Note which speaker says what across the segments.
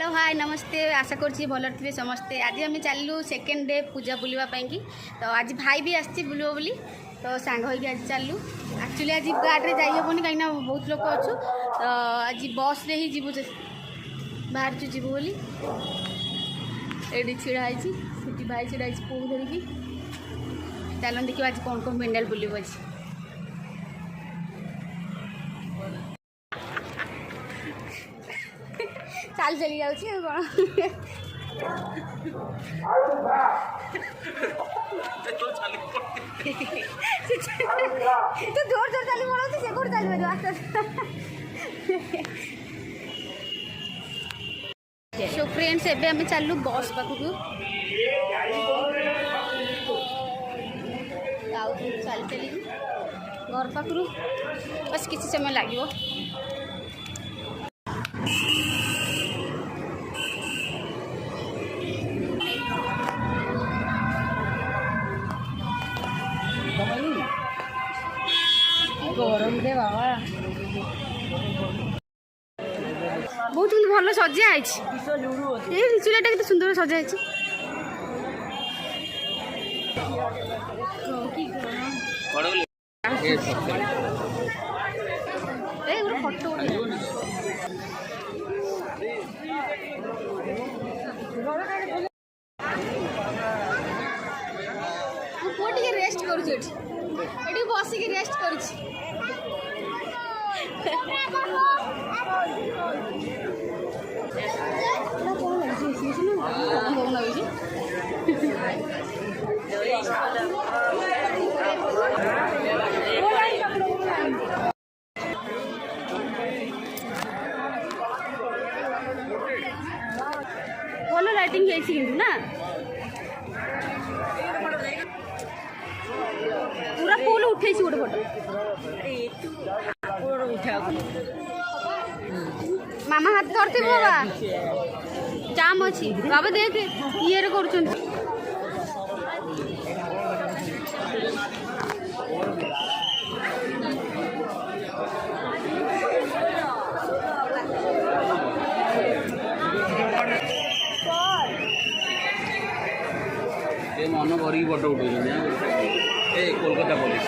Speaker 1: Hello hi नमस्ते आशा करुँची भल थे समस्ते। आज आम चलू सेकेंड डे पूजा बुलवाई की। तो आज भाई भी आसी बुलव बोली तो सांग होगी आज चलू। एक्चुअली आज गाड़ी में जाइबनी कहीं बहुत लोग अच्छु तो आज बस रे ही जीवु बाहर जीवु बोली ये छिड़ा सीटी भाई छिड़ा पुओ धरिकी चल देखिए आज कौन कौन पेंडाल बुलव आज। चाल चली जाऊँ तू जोर जोर चली पड़ा से कौन चल पार आस्ते सो फ्रेंड्स एबे आम चलू बस पाखक चल चली घर पाखु बस किसी समय लगे। गरम रे बाबा बहुत भल सजा रिचुलाटा के सुंदर सजा फटो पुआ टे रेस्ट करुँच बसिक रेस्ट करुँच भल लाइटिंग ना पूरा फुल उठे गोटे फोटो मामा हाथ धरते बाबा जाम अच्छी बाबा देख ये कर
Speaker 2: मन भर फोटो उठे कोलकाता पुलिस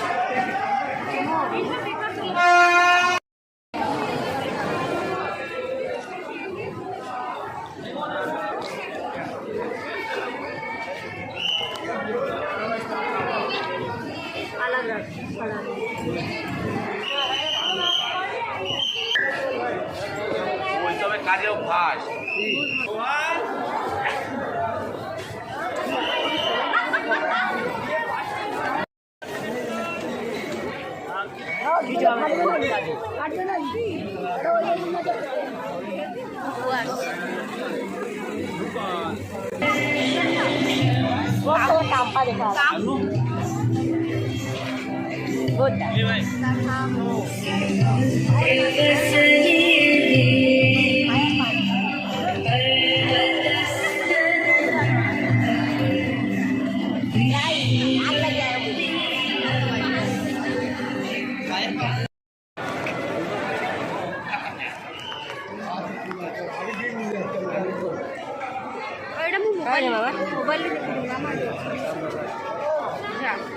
Speaker 2: कार्य भाष मोबाइल जाने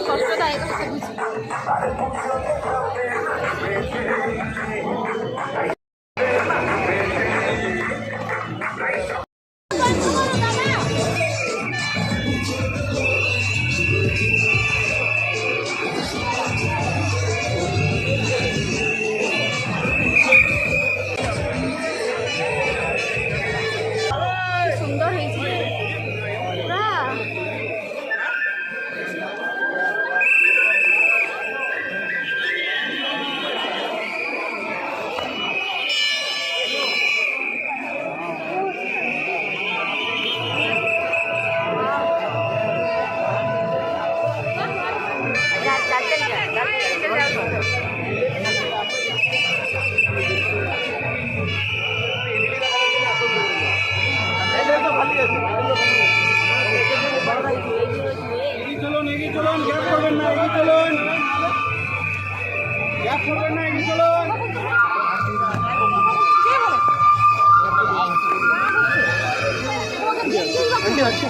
Speaker 2: कष्टदायक
Speaker 3: ଅଛି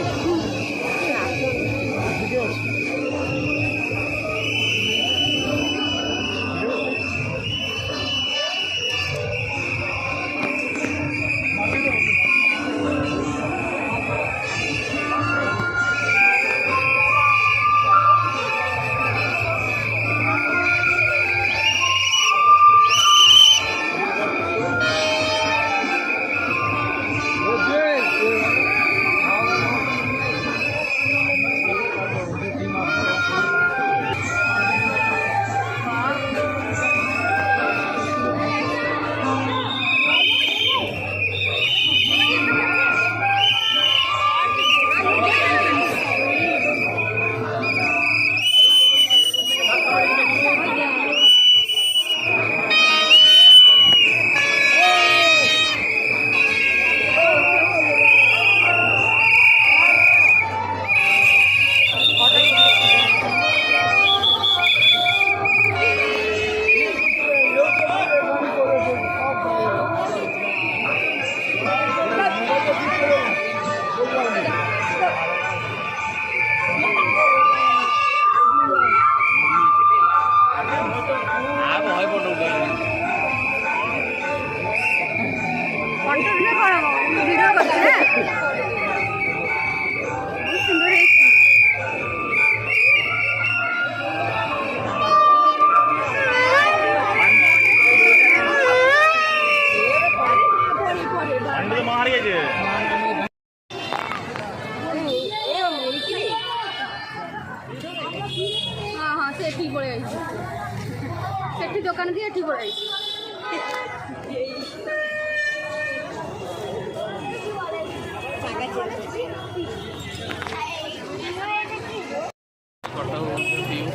Speaker 1: सेठी दुकान दिए एठी पड़े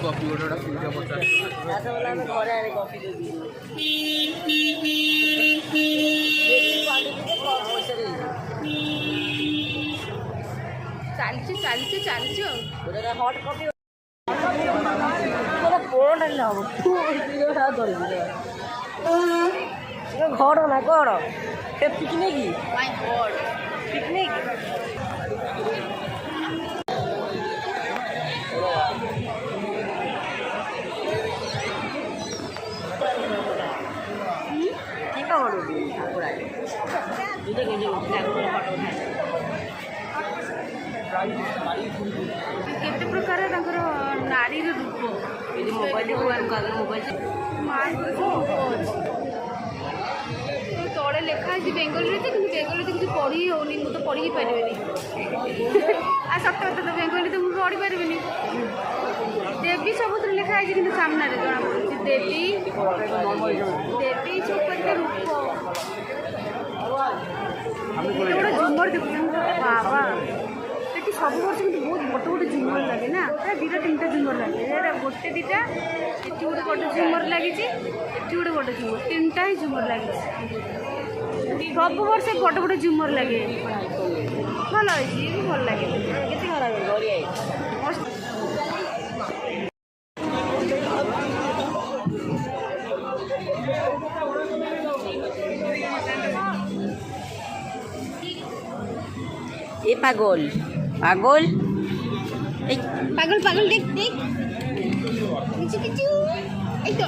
Speaker 2: कॉफी गोटा पूजा पचास
Speaker 1: चलची चलची चलची
Speaker 3: हट कॉफी घर ना घर पिकनिक
Speaker 1: माय गॉड
Speaker 3: पिकनिक
Speaker 1: केते प्रकार नारी रूप
Speaker 3: मोबाइल मोबाइल
Speaker 1: तले लिखा है बेंगली बेंगली तो किसी पढ़ी होनी मुझे पढ़ी ही पारे आ सत कथा तो बेंगली तो मुझे पढ़ी पारे देवी सब लिखा है कि सामने जना पड़ी देवी देवी सब रूप गोटे झुमर देखुँ बाबा ये सब वर्ष कि बहुत बड़ बड़ झुमर लगे ना दुटा तीन झुमर लगे गोटे दुटा ये गोटे बड़ झुमर लगी गोटे बड़ झुमर तीन ही झुमर लगे सब वर्ष बड़ बड़ झुमर लगे भल भल लगे
Speaker 3: ये पागल पागल
Speaker 1: पागल पागल देख देख किचु किचु এই তো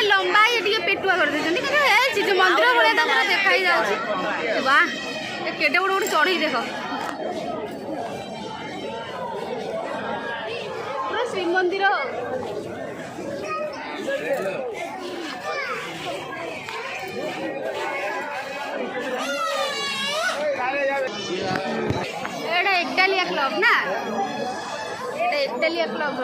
Speaker 1: लंबा ये पेटुआ कर जो मंदिर भाया देखा जाए वाह केटे गोटे गोटे चढ़ी देख पूरा श्रीमंदिर एकडालिया क्लब ना एकडालिया क्लब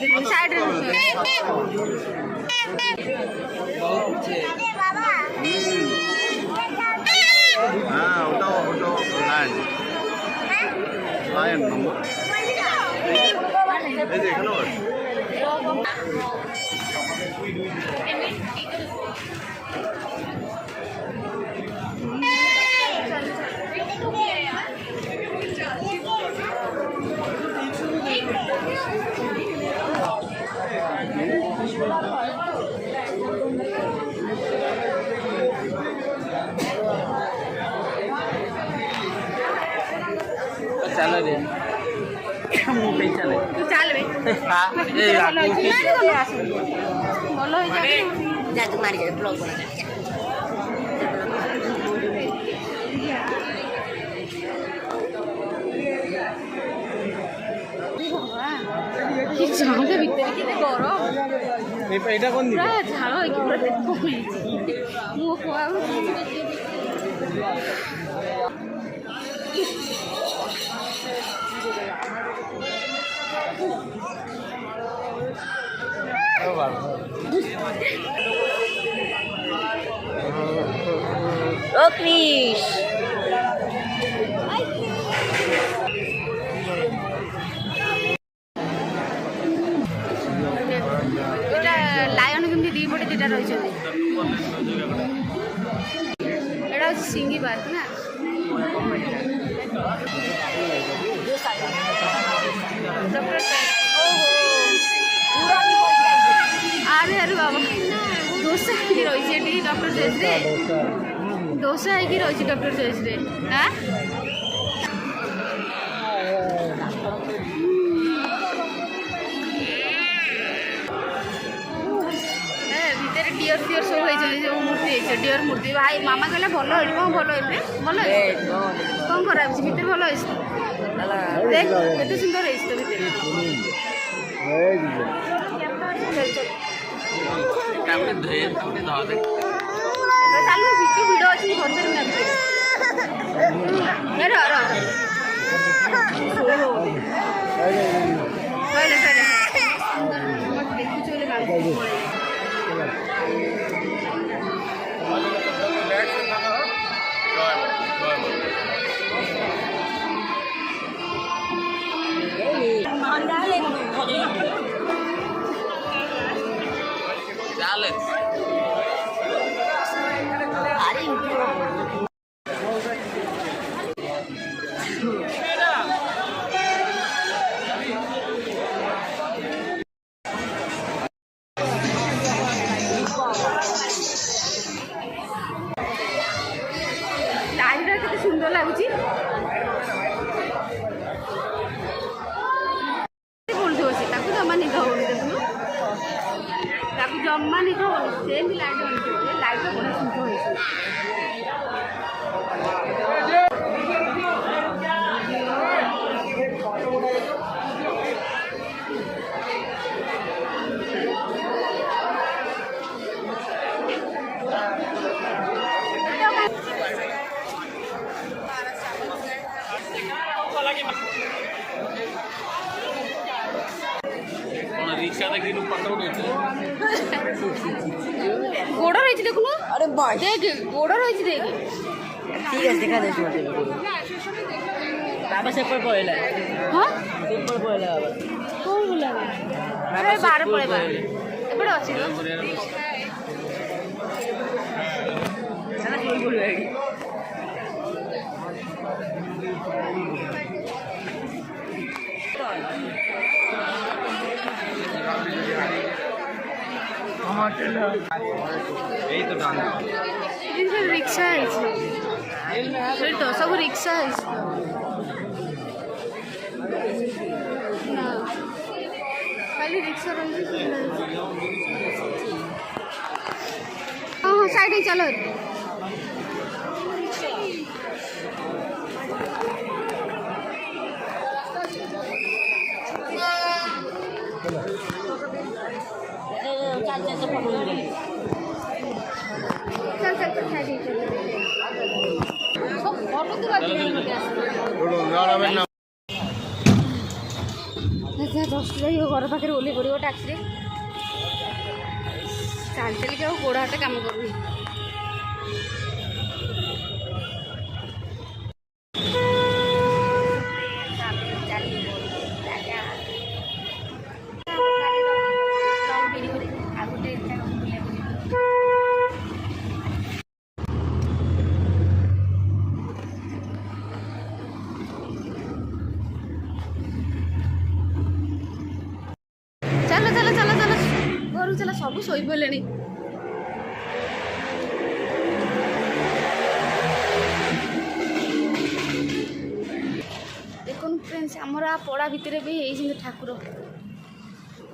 Speaker 1: साइड रे
Speaker 2: हाँ auto auto line line number ये देख लो चलो रे मुंबई चले
Speaker 1: तू चल बे
Speaker 2: हाँ ये
Speaker 1: बोलो
Speaker 3: जा तू मारी जा ब्लॉग बना जा
Speaker 1: कि झांगे भीतर के गरम
Speaker 2: एटा कोन दी
Speaker 1: पूरा झाड़ होइके पूरा देखो मु खुआ
Speaker 3: ओ क्रिश
Speaker 1: लायन केमती दी पटे दुटा रही एटा हूँ सिंगी पार्क ना अरे अरे बाबा दोसा रही डॉक्टर चॉइस रे दोसा है रही डॉक्टर चॉइस रे हाँ भितर डियर फियर सब जो मूर्ति डियर मूर्ति भाई मामा कहला भल हो भल भल कौन खराब भितर भल देख केते सुंदर है तो भितर चालू भितर भिड़ अच्छी घर देखुच केते सुंदर लगुच बोलथो से ताकू जमा निद हो देखु ताकू जमा निद हो सेम लाइट हो लाइट बड़ा सुंदर
Speaker 2: रिक्शा देखी पकड़
Speaker 1: गोड़ रही देखुन
Speaker 3: अरे भाई
Speaker 1: देख गोड़ रही देख
Speaker 3: ठीक है दिखा दे मत बाबा से पर पळेला
Speaker 1: हां
Speaker 3: से पर पळेला बाबा
Speaker 1: कौन बोला अरे बाहर पळेबा एबड अछि
Speaker 3: सारा कोई बोल रही
Speaker 2: यही तो डांस
Speaker 1: रिक्शा है तो सब रिक्शा है ना खाली रिक्शा रही हाँ साइड ही चलो चल चल चल साइड ही चल फोटो तो बाकी नहीं ଜଷ୍ଟ ଯାଇ ଘର ପାଖରେ ଓହ୍ଲେଇ ପଡ଼ିବ ଟ୍ୟାକ୍ସିରେ। ଚାଲି ଚାଲିକି ଆଉ ଗୋଡ଼ ହାତ କାମ କରୁନି। ଚାଲ ଚାଲ ଚାଲ ଚାଲ ଘରକୁ ଚାଲ, ସବୁ ଶୋଇପଡ଼ିଲେଣି। ଦେଖନ୍ତୁ ଫ୍ରେଣ୍ଡସ୍, ଆମର ପଡ଼ା ଭିତରେ ବି ହେଇଛନ୍ତି ଠାକୁର,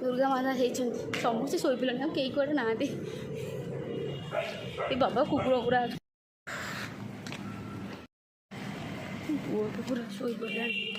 Speaker 1: ଦୁର୍ଗା ମାତା ହେଇଛନ୍ତି। ସମସ୍ତେ ଶୋଇପଡ଼ିଲେଣି, ଆଉ କେହି କୁଆଡ଼େ ନାହାନ୍ତି। ଏ ବାବା କୁକୁର ପୁରା ପୁଅ ପୁରା ଶୋଇପଡ଼ିଲାଣି।